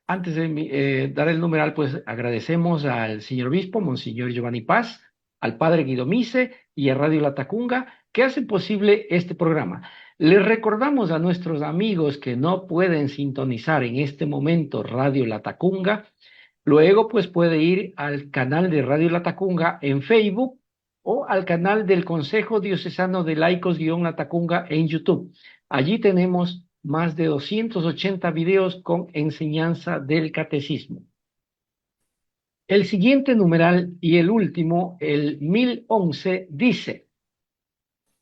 antes de dar el numeral, pues agradecemos al señor obispo, Monseñor Giovanni Paz, al padre Guido Mise y a Radio La Tacunga, que hacen posible este programa. Les recordamos a nuestros amigos que no pueden sintonizar en este momento Radio La Tacunga. Luego, pues puede ir al canal de Radio La Tacunga en Facebook o al canal del Consejo Diocesano de Laicos-La Tacunga en YouTube. Allí tenemos más de 280 videos con enseñanza del catecismo. El siguiente numeral y el último, el 1011, dice: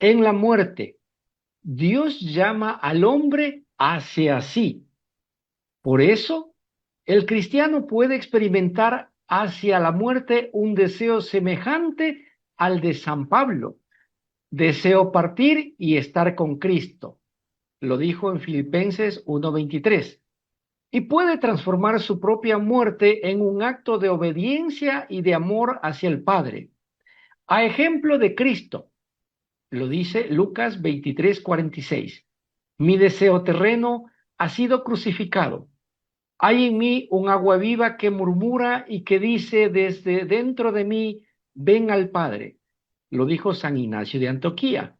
en la muerte, Dios llama al hombre hacia sí. Por eso, el cristiano puede experimentar hacia la muerte un deseo semejante al de San Pablo. Deseo partir y estar con Cristo. Lo dijo en Filipenses 1:23. Y puede transformar su propia muerte en un acto de obediencia y de amor hacia el Padre. A ejemplo de Cristo, lo dice Lucas 23:46. Mi deseo terreno ha sido crucificado. Hay en mí un agua viva que murmura y que dice desde dentro de mí: ven al Padre. Lo dijo San Ignacio de Antioquía.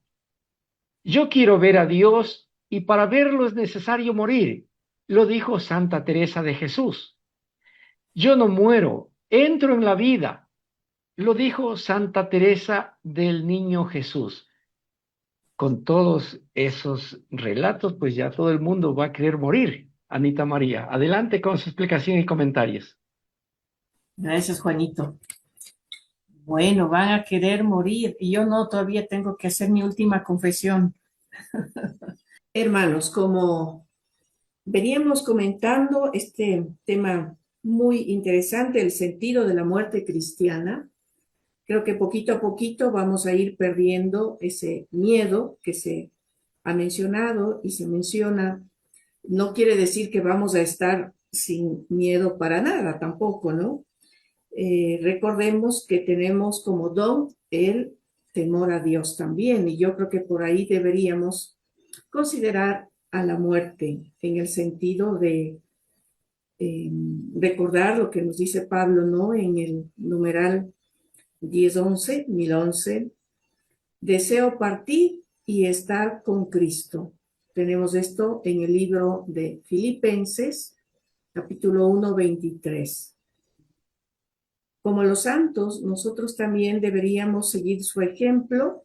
Yo quiero ver a Dios y para verlo es necesario morir. Lo dijo Santa Teresa de Jesús. Yo no muero, entro en la vida. Lo dijo Santa Teresa del Niño Jesús. Con todos esos relatos, pues ya todo el mundo va a querer morir. Anita María, adelante con su explicación y comentarios. Gracias, Juanito. Bueno, van a querer morir y yo no, todavía tengo que hacer mi última confesión. Hermanos, como veníamos comentando este tema muy interesante, el sentido de la muerte cristiana, creo que poquito a poquito vamos a ir perdiendo ese miedo que se ha mencionado y se menciona. No quiere decir que vamos a estar sin miedo para nada, tampoco, ¿no? Recordemos que tenemos como don el temor a Dios también, y yo creo que por ahí deberíamos considerar a la muerte en el sentido de recordar lo que nos dice Pablo, ¿no? En el numeral 1011, deseo partir y estar con Cristo. Tenemos esto en el libro de Filipenses, capítulo 1:23. Como los santos, nosotros también deberíamos seguir su ejemplo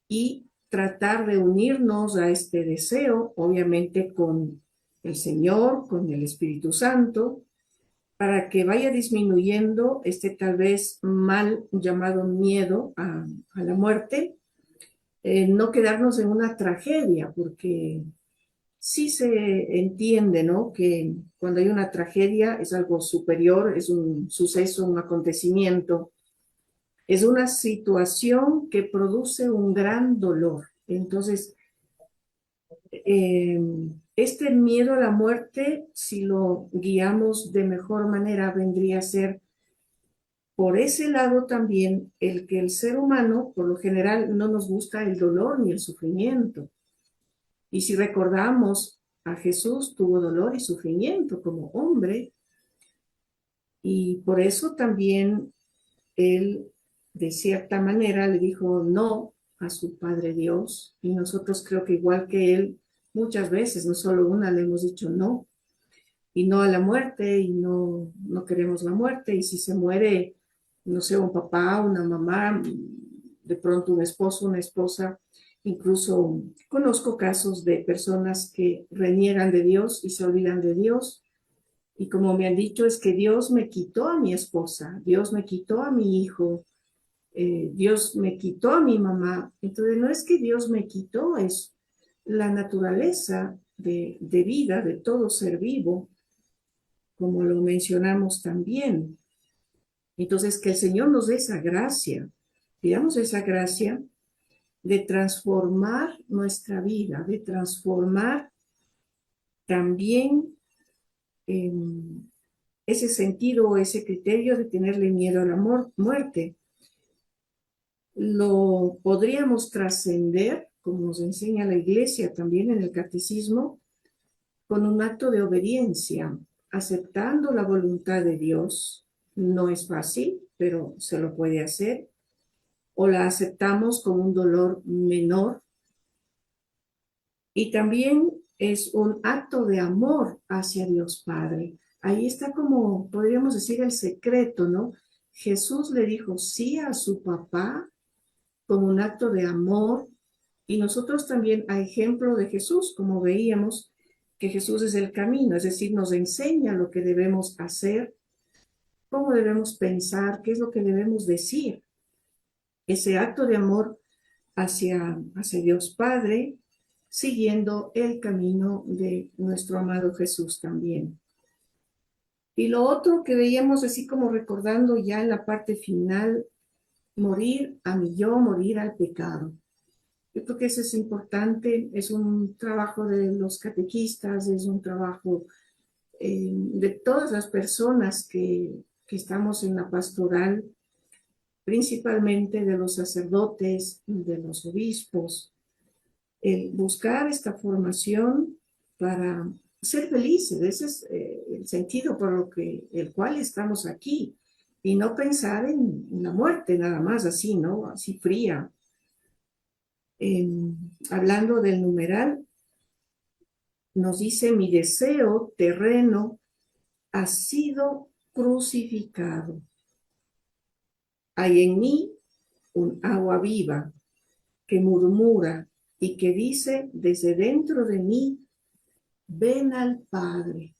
y tratar de unirnos a este deseo, obviamente con el Señor, con el Espíritu Santo, para que vaya disminuyendo este tal vez mal llamado miedo a la muerte, no quedarnos en una tragedia, porque sí se entiende, ¿no? Que cuando hay una tragedia es algo superior, es un suceso, un acontecimiento, es una situación que produce un gran dolor. Entonces, este miedo a la muerte, si lo guiamos de mejor manera, vendría a ser por ese lado también el que el ser humano, por lo general, no nos gusta el dolor ni el sufrimiento. Y si recordamos, a Jesús tuvo dolor y sufrimiento como hombre, y por eso también él, de cierta manera, le dijo no a su Padre Dios, y nosotros creo que igual que él, muchas veces, no solo una, le hemos dicho no, y no a la muerte, y no queremos la muerte, y si se muere, no sé, un papá, una mamá, de pronto un esposo, una esposa, incluso conozco casos de personas que reniegan de Dios y se olvidan de Dios, y como me han dicho, es que Dios me quitó a mi esposa, Dios me quitó a mi hijo, Dios me quitó a mi mamá. Entonces no es que Dios me quitó, es la naturaleza de vida de todo ser vivo, como lo mencionamos también. Entonces, que el Señor nos dé esa gracia, pidamos esa gracia de transformar nuestra vida, de transformar también ese sentido o ese criterio de tenerle miedo a la muerte. Lo podríamos trascender, como nos enseña la Iglesia también en el Catecismo, con un acto de obediencia, aceptando la voluntad de Dios. No es fácil, pero se lo puede hacer. O la aceptamos con un dolor menor. Y también es un acto de amor hacia Dios Padre. Ahí está como, podríamos decir, el secreto, ¿no? Jesús le dijo sí a su papá como un acto de amor, y nosotros también, a ejemplo de Jesús, como veíamos, que Jesús es el camino, es decir, nos enseña lo que debemos hacer cómo debemos pensar, qué es lo que debemos decir. Ese acto de amor hacia Dios Padre, siguiendo el camino de nuestro amado Jesús también. Y lo otro que veíamos así como recordando ya en la parte final, morir a mi yo, morir al pecado. Yo creo que eso es importante, es un trabajo de los catequistas, es un trabajo de todas las personas que estamos en la pastoral, principalmente de los sacerdotes, de los obispos, el buscar esta formación para ser felices. Ese es el sentido por el cual estamos aquí, y no pensar en la muerte nada más así, ¿no? Así fría. Hablando del numeral, nos dice: mi deseo terreno ha sido crucificado. Hay en mí un agua viva que murmura y que dice desde dentro de mí: ven al Padre.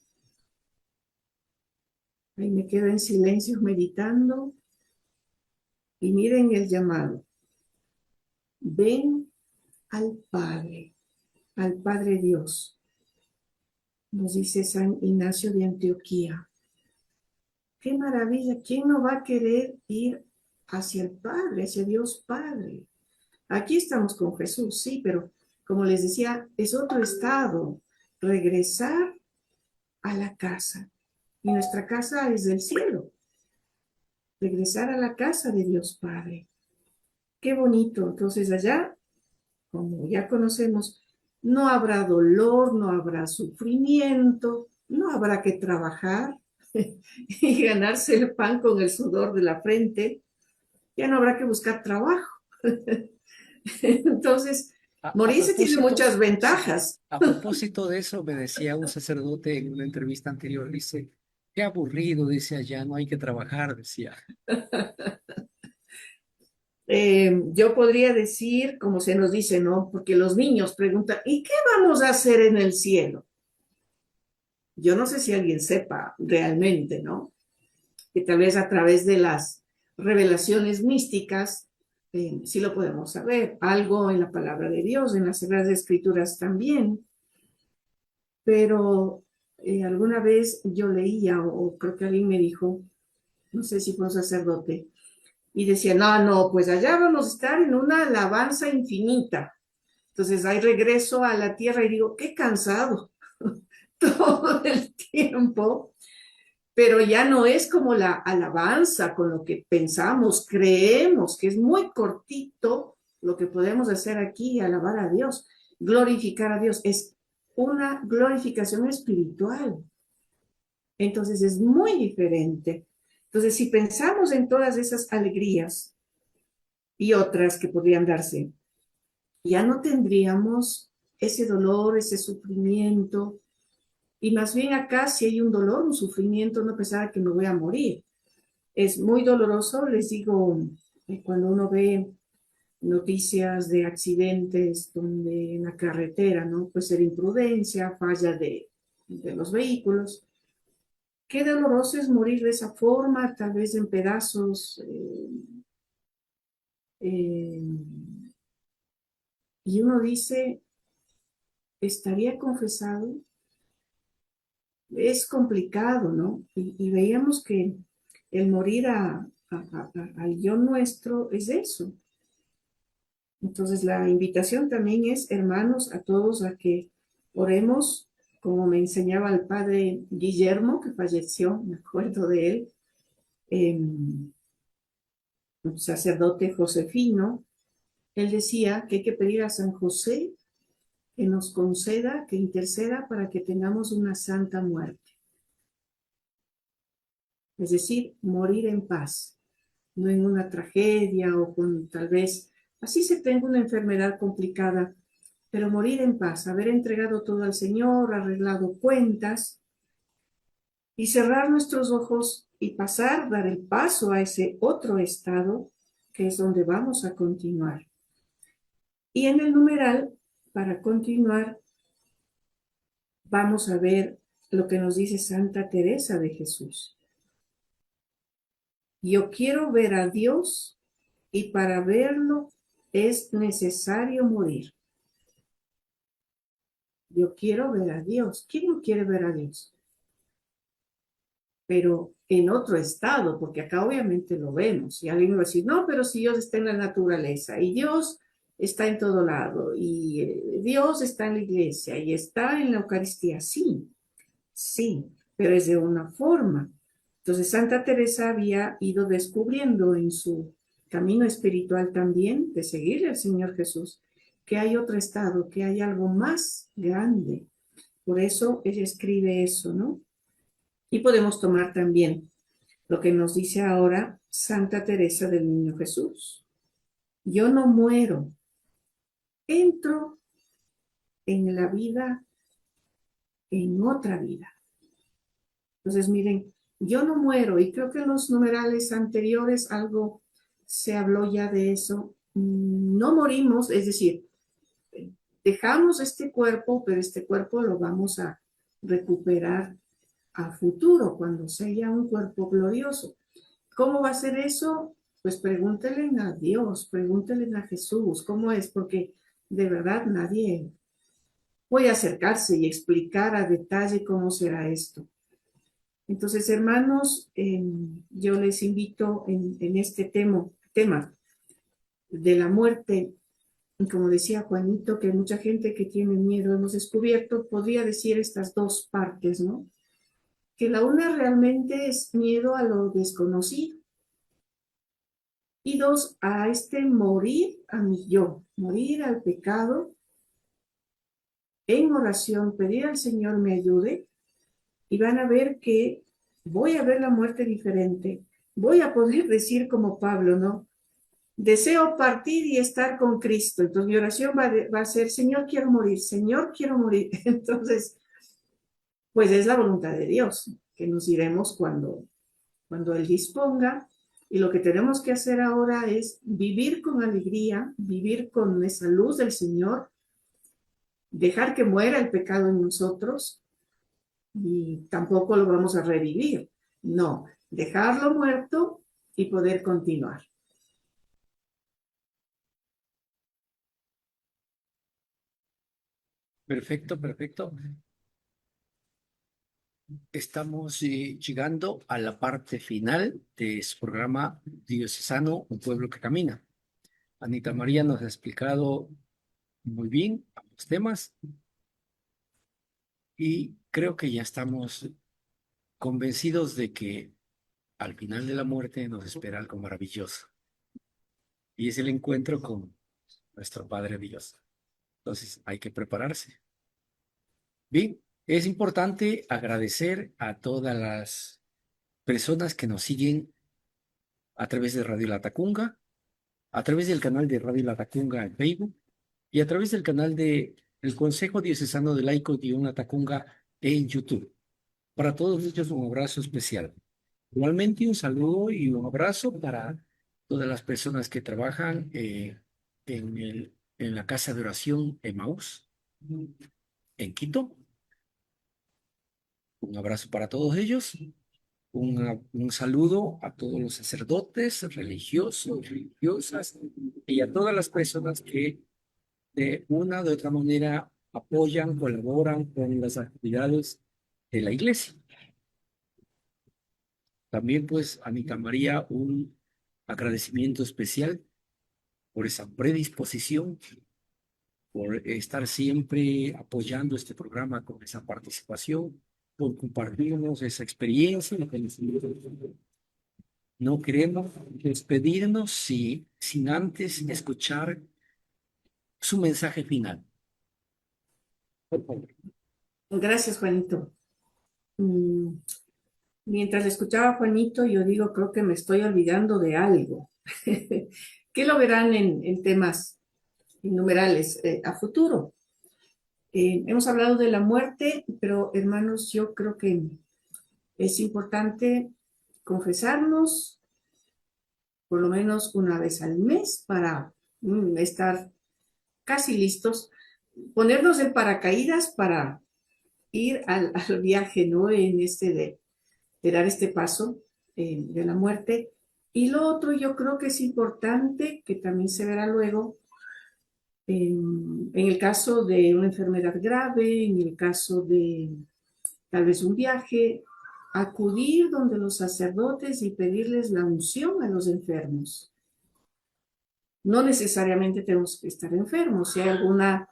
Ahí me quedo en silencio meditando y miren el llamado. Ven al Padre Dios. Nos dice San Ignacio de Antioquía. ¡Qué maravilla! ¿Quién no va a querer ir hacia el Padre, hacia Dios Padre? Aquí estamos con Jesús, sí, pero como les decía, es otro estado. Regresar a la casa. Y nuestra casa es del cielo. Regresar a la casa de Dios Padre. Qué bonito. Entonces allá, como ya conocemos, no habrá dolor, no habrá sufrimiento, no habrá que trabajar y ganarse el pan con el sudor de la frente. Ya no habrá que buscar trabajo. Entonces, A morirse tiene propósito, muchas ventajas. a propósito de eso, me decía un sacerdote en una entrevista anterior, dice, qué aburrido, dice allá, no hay que trabajar, decía. Yo podría decir, como se nos dice, ¿no? Porque los niños preguntan, ¿y qué vamos a hacer en el cielo? Yo no sé si alguien sepa realmente, ¿no? Que tal vez a través de las revelaciones místicas sí lo podemos saber. Algo en la palabra de Dios, en las Sagradas Escrituras también. Pero alguna vez yo leía, o creo que alguien me dijo, no sé si fue un sacerdote, y decía, no, pues allá vamos a estar en una alabanza infinita. Entonces ahí regreso a la tierra y digo, qué cansado todo el tiempo, pero ya no es como la alabanza con lo que pensamos, creemos que es muy cortito lo que podemos hacer aquí, alabar a Dios, glorificar a Dios, es una glorificación espiritual. Entonces es muy diferente. Entonces, si pensamos en todas esas alegrías y otras que podrían darse, ya no tendríamos ese dolor, ese sufrimiento. Y más bien acá, si hay un dolor, un sufrimiento, no pensar que me voy a morir. Es muy doloroso, les digo, cuando uno ve noticias de accidentes donde en la carretera, ¿no? Puede ser imprudencia, falla de los vehículos. Qué doloroso es morir de esa forma, tal vez en pedazos. Y uno dice, ¿estaría confesado? Es complicado, ¿no? Y veíamos que el morir al yo nuestro es eso. Entonces la invitación también es, hermanos, a todos a que oremos, como me enseñaba el padre Guillermo, que falleció, me acuerdo de él, un sacerdote josefino. Él decía que hay que pedir a San José que nos conceda, que interceda para que tengamos una santa muerte. Es decir, morir en paz, no en una tragedia o con tal vez, así se tenga una enfermedad complicada, pero morir en paz, haber entregado todo al Señor, arreglado cuentas y cerrar nuestros ojos y pasar, dar el paso a ese otro estado que es donde vamos a continuar. Y en el numeral, para continuar, vamos a ver lo que nos dice Santa Teresa de Jesús. Yo quiero ver a Dios y para verlo es necesario morir. Yo quiero ver a Dios. ¿Quién no quiere ver a Dios? Pero en otro estado, porque acá obviamente lo vemos. Y alguien va a decir, no, pero si Dios está en la naturaleza y Dios está en todo lado y Dios está en la iglesia y está en la Eucaristía. Sí, sí, pero es de una forma. Entonces Santa Teresa había ido descubriendo en su camino espiritual también de seguirle al Señor Jesús que hay otro estado, que hay algo más grande. Por eso ella escribe eso, ¿no? Y podemos tomar también lo que nos dice ahora Santa Teresa del Niño Jesús. Yo no muero, entro en la vida, en otra vida. Entonces, miren, yo no muero, y creo que en los numerales anteriores algo se habló ya de eso. No morimos, es decir, dejamos este cuerpo, pero este cuerpo lo vamos a recuperar a futuro, cuando sea un cuerpo glorioso. ¿Cómo va a ser eso? Pues pregúntenle a Dios, pregúntenle a Jesús, ¿cómo es? Porque de verdad nadie puede acercarse y explicar a detalle cómo será esto. Entonces, hermanos, yo les invito en este tema de la muerte, como decía Juanito, que hay mucha gente que tiene miedo, hemos descubierto, podría decir estas dos partes, ¿no? Que la una realmente es miedo a lo desconocido y dos, a morir a mi yo, morir al pecado, en oración, pedir al Señor me ayude y van a ver que voy a ver la muerte diferente, voy a poder decir como Pablo, ¿no? Deseo partir y estar con Cristo. Entonces mi oración va a ser, Señor, quiero morir, Señor, quiero morir. Entonces, pues es la voluntad de Dios, que nos iremos cuando Él disponga. Y lo que tenemos que hacer ahora es vivir con alegría, vivir con esa luz del Señor, dejar que muera el pecado en nosotros y tampoco lo vamos a revivir. No, dejarlo muerto y poder continuar. Perfecto, perfecto. Estamos llegando a la parte final de su programa diocesano, Un Pueblo que Camina. Anita María nos ha explicado muy bien los temas y creo que ya estamos convencidos de que al final de la muerte nos espera algo maravilloso y es el encuentro con nuestro Padre Dios. Entonces hay que prepararse. Bien, es importante agradecer a todas las personas que nos siguen a través de Radio La Tacunga, a través del canal de Radio La Tacunga en Facebook y a través del canal de el Consejo Diocesano de Laicos de La Tacunga en YouTube. Para todos ellos un abrazo especial. Igualmente un saludo y un abrazo para todas las personas que trabajan en la casa de oración Emaús en Quito. Un abrazo para todos ellos. Un saludo a todos los sacerdotes, religiosos, religiosas y a todas las personas que de una u otra manera apoyan, colaboran con las actividades de la iglesia. También pues a Anita María un agradecimiento especial por esa predisposición, por estar siempre apoyando este programa con esa participación, por compartirnos esa experiencia. No queremos despedirnos sin antes escuchar su mensaje final. Por favor. Gracias, Juanito. Mientras escuchaba a Juanito, yo digo, creo que me estoy olvidando de algo. ¿Qué lo verán en temas numerales a futuro? Hemos hablado de la muerte, pero hermanos, yo creo que es importante confesarnos por lo menos una vez al mes para estar casi listos, ponernos en paracaídas para ir al viaje, ¿no? En de dar este paso de la muerte Y lo otro yo creo que es importante, que también se verá luego, en el caso de una enfermedad grave, en el caso de tal vez un viaje, acudir donde los sacerdotes y pedirles la unción a los enfermos. No necesariamente tenemos que estar enfermos. Si hay alguna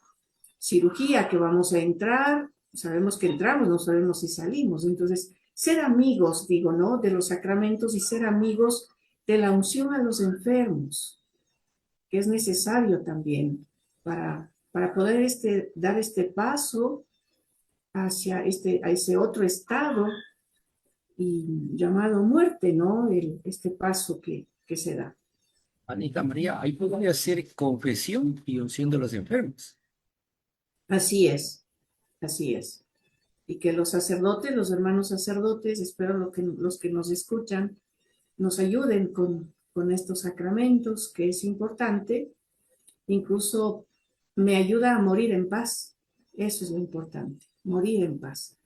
cirugía que vamos a entrar, sabemos que entramos, no sabemos si salimos. Entonces, ser amigos, digo, ¿no?, de los sacramentos y ser amigos de la unción a los enfermos, que es necesario también para poder dar este paso hacia a ese otro estado y llamado muerte, ¿no? Este paso que se da. Anita María, ahí podría ser confesión y unción de los enfermos. Así es, así es. Y que los sacerdotes, los hermanos sacerdotes, espero los que nos escuchan, nos ayuden con estos sacramentos, que es importante. Incluso me ayuda a morir en paz. Eso es lo importante, morir en paz.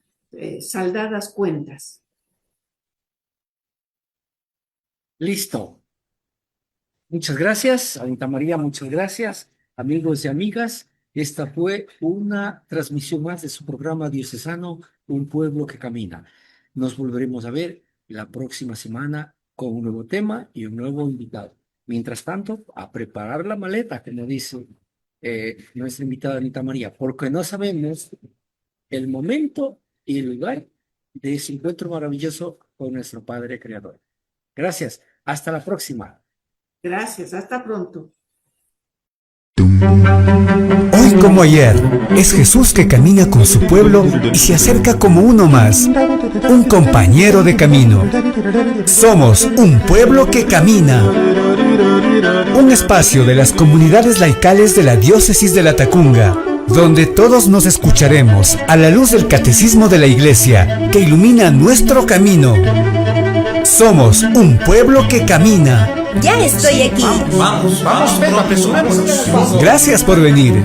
Saldadas cuentas. Listo. Muchas gracias, Anita María, muchas gracias, amigos y amigas. Esta fue una transmisión más de su programa diocesano, Un Pueblo que Camina. Nos volveremos a ver la próxima semana con un nuevo tema y un nuevo invitado. Mientras tanto, a preparar la maleta, como dice nuestra invitada Anita María, porque no sabemos el momento y el lugar de ese encuentro maravilloso con nuestro Padre Creador. Gracias, hasta la próxima. Gracias, hasta pronto. Hoy como ayer, es Jesús que camina con su pueblo y se acerca como uno más, un compañero de camino. Somos un pueblo que camina. Un espacio de las comunidades laicales de la diócesis de La Tacunga, donde todos nos escucharemos a la luz del catecismo de la Iglesia que ilumina nuestro camino. Somos un pueblo que camina. Ya estoy aquí. Vamos, pero apresurémonos. Gracias por venir.